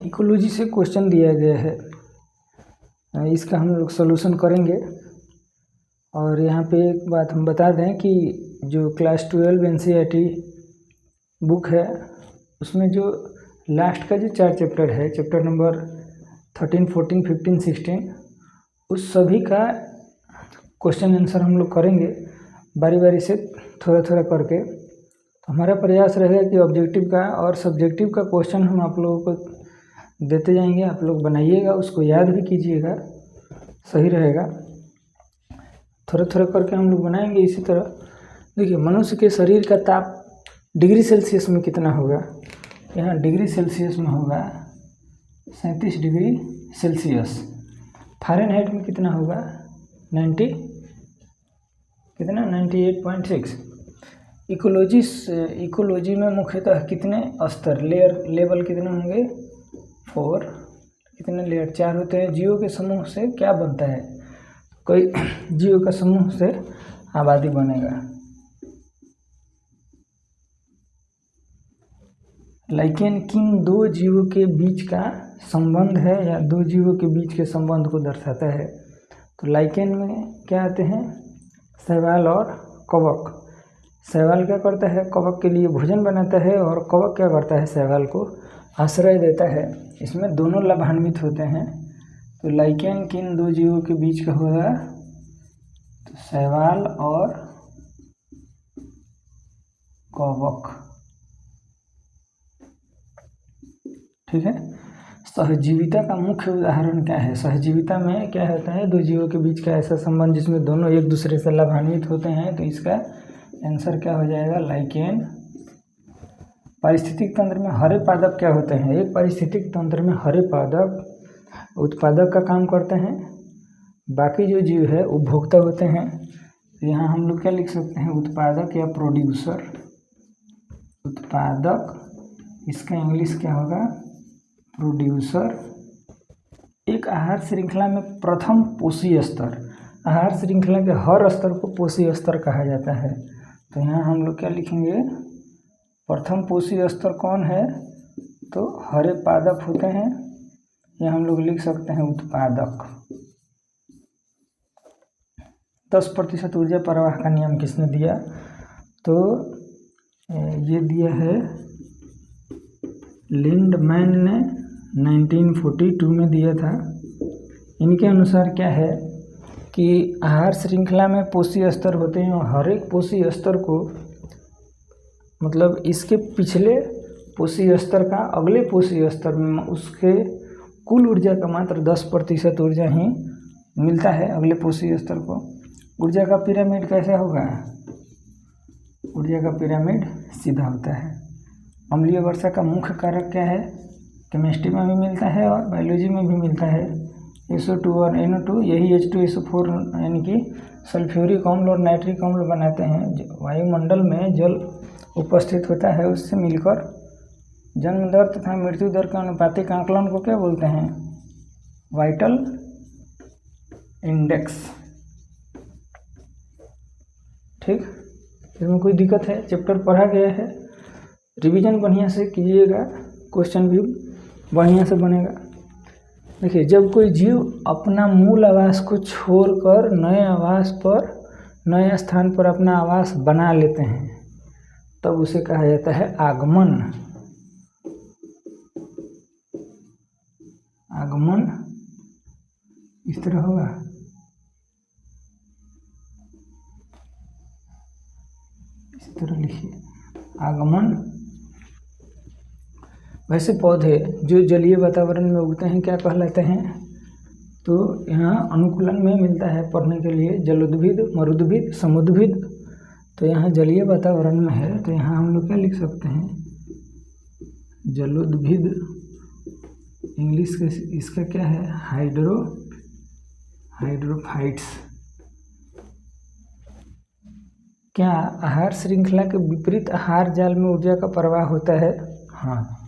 Ecology से question दिया गया है, इसका हम लोग सॉल्यूशन करेंगे। और यहाँ पे एक बात हम बता दें कि जो क्लास 12 NCERT बुक है उसमें जो लास्ट का जो 4 चैप्टर है, चैप्टर नंबर 13, 14, 15, 16, उस सभी का क्वेश्चन आंसर हम लोग करेंगे बारी बारी से, थोड़ा थोड़ा करके। तो हमारा प्रयास रहेगा कि ऑब्जेक्टिव का और सब्जेक्टिव का क्वेश्चन हम आप लोगों को देते जाएंगे, आप लोग बनाइएगा, उसको याद भी कीजिएगा, सही रहेगा। थोड़ा थोड़ा करके हम लोग बनाएंगे इसी तरह। देखिए, मनुष्य के शरीर का ताप डिग्री सेल्सियस में कितना होगा? यहाँ डिग्री सेल्सियस में होगा 37 डिग्री सेल्सियस। फ़ारेनहाइट में कितना होगा? 98.6। इकोलॉजी में मुख्यतः कितने स्तर, लेवल कितने होंगे? 4। कितने लेयर? 4 होते हैं। जीवों के समूह से क्या बनता है? कोई जीवों का समूह से आबादी बनेगा। लाइकेन किन 2 जीवों के बीच का संबंध है या 2 जीवों के बीच के संबंध को दर्शाता है? तो लाइकेन में क्या आते हैं? शैवाल और कवक। शैवाल क्या करता है? कवक के लिए भोजन बनाता है, और कवक क्या करता है? शैवाल को आश्रय देता है। इसमें दोनों लाभान्वित होते हैं। तो लाइकेन किन 2 जीवों के बीच का होगा? तो शैवाल और कवक। ठीक है। सहजीविता का मुख्य उदाहरण क्या है? सहजीविता में क्या होता है? 2 जीवों के बीच का ऐसा संबंध जिसमें दोनों एक दूसरे से लाभान्वित होते हैं। तो इसका आंसर क्या हो जाएगा? लाइकेन। पारिस्थितिक तंत्र में हरे पादप क्या होते हैं? एक पारिस्थितिक तंत्र में हरे पादप उत्पादक का काम करते हैं, बाकी जो जीव है उपभोक्ता होते हैं। तो यहाँ हम लोग क्या लिख सकते हैं? उत्पादक या प्रोड्यूसर। उत्पादक, इसका इंग्लिश क्या होगा? प्रोड्यूसर। एक आहार श्रृंखला में प्रथम पोषी स्तर, आहार श्रृंखला के हर स्तर को पोषी स्तर कहा जाता है। तो यहाँ हम लोग क्या लिखेंगे? प्रथम पोषी स्तर कौन है? तो हरे पादप होते हैं। यहाँ हम लोग लिख सकते हैं उत्पादक। 10% ऊर्जा प्रवाह का नियम किसने दिया? तो ये दिया है लिंडमैन ने 1942 में दिया था। इनके अनुसार क्या है कि आहार श्रृंखला में पोषी स्तर होते हैं, और हर एक पोषी स्तर को, मतलब इसके पिछले पोषी स्तर का अगले पोषी स्तर में उसके कुल ऊर्जा का मात्र 10% ऊर्जा ही मिलता है अगले पोषी स्तर को। ऊर्जा का पिरामिड कैसा होगा? ऊर्जा का पिरामिड सीधा होता है। अम्लीय वर्षा का मुख्य कारक क्या है? केमिस्ट्री में भी मिलता है और बायोलॉजी में भी मिलता है। SO2 और NO2, यही H2SO4 यानी कि सल्फ्यूरिक अम्ल और नाइट्रिक अम्ल बनाते हैं। वायुमंडल में जल उपस्थित होता है, उससे मिलकर जन्म दर तथा मृत्यु दर का अनुपातिक आंकलन को क्या बोलते हैं? Vital index. ठीक, इसमें कोई दिक्कत है? चैप्टर पढ़ा गया है, रिवीजन बढ़िया से कीजिएगा, क्वेश्चन भी बढ़िया से बनेगा। देखिए, जब कोई जीव अपना मूल आवास को छोड़कर नए आवास पर, नए स्थान पर अपना आवास बना लेते हैं, तब उसे कहा जाता है आगमन। आगमन इस तरह होगा। इस तरह लिखिए, आगमन। वैसे पौधे जो जलीय वातावरण में उगते हैं क्या कहलाते हैं? तो यहाँ अनुकूलन में मिलता है पढ़ने के लिए, जलोद्भिद, मरुद्भिद, समुद्भिद। तो यहाँ जलीय वातावरण में है, तो यहाँ हम लोग क्या लिख सकते हैं? जलोद्भिद। इंग्लिश के इसका क्या है? हाइड्रोफाइट्स। क्या आहार श्रृंखला के विपरीत आहार जाल में ऊर्जा का प्रवाह होता है? हाँ,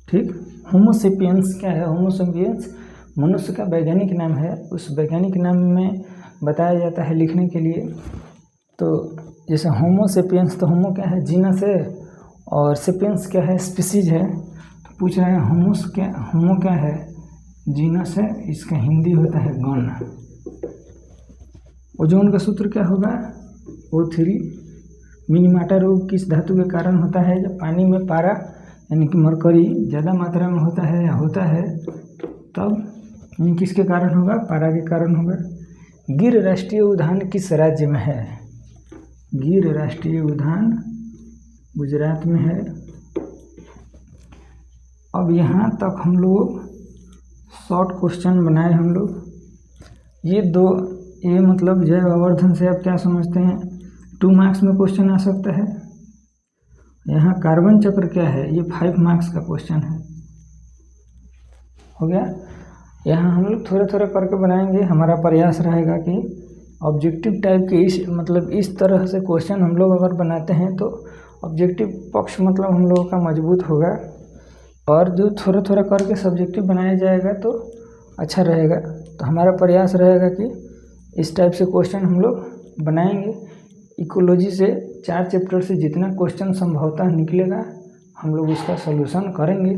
ठीक। होमोसेपियंस क्या है? होमोसेपियंस मनुष्य का वैज्ञानिक नाम है। उस वैज्ञानिक नाम में बताया जाता है लिखने के लिए। तो जैसे होमोसेपियंस, तो होमो क्या है? जीनस है, और सेपियंस क्या है, स्पीसीज है। तो पूछ रहे हैं होमो क्या है, जीनस है, इसका हिंदी होता है गण। ओजोन का सूत्र क्या होगा, O3। मिनीमाटा रोग किस धातु के कारण होता है, जब पानी में पारा यानी कि मरकरी ज़्यादा मात्रा में होता है या होता है तब किसके कारण होगा, पारा के कारण होगा। गिर राष्ट्रीय उद्यान किस राज्य में है, गिर राष्ट्रीय उद्यान गुजरात में है। अब यहाँ तक हम लोग शॉर्ट क्वेश्चन बनाए हम लोग। ये मतलब जैव आवर्धन से आप क्या समझते हैं, 2 मार्क्स में क्वेश्चन आ सकता है। यहाँ कार्बन चक्र क्या है, ये 5 मार्क्स का क्वेश्चन है। हो गया। यहाँ हम लोग थोड़ा थोड़ा करके बनाएंगे। हमारा प्रयास रहेगा कि ऑब्जेक्टिव टाइप के इस तरह से क्वेश्चन हम लोग अगर बनाते हैं तो ऑब्जेक्टिव पक्ष मतलब हम लोगों का मजबूत होगा, और जो थोड़ा थोड़ा करके सब्जेक्टिव बनाया जाएगा तो अच्छा रहेगा। तो हमारा प्रयास रहेगा कि इस टाइप से क्वेश्चन हम लोग बनाएंगे। इकोलॉजी से 4 चैप्टर से जितना क्वेश्चन संभवतः निकलेगा हम लोग उसका सॉल्यूशन करेंगे।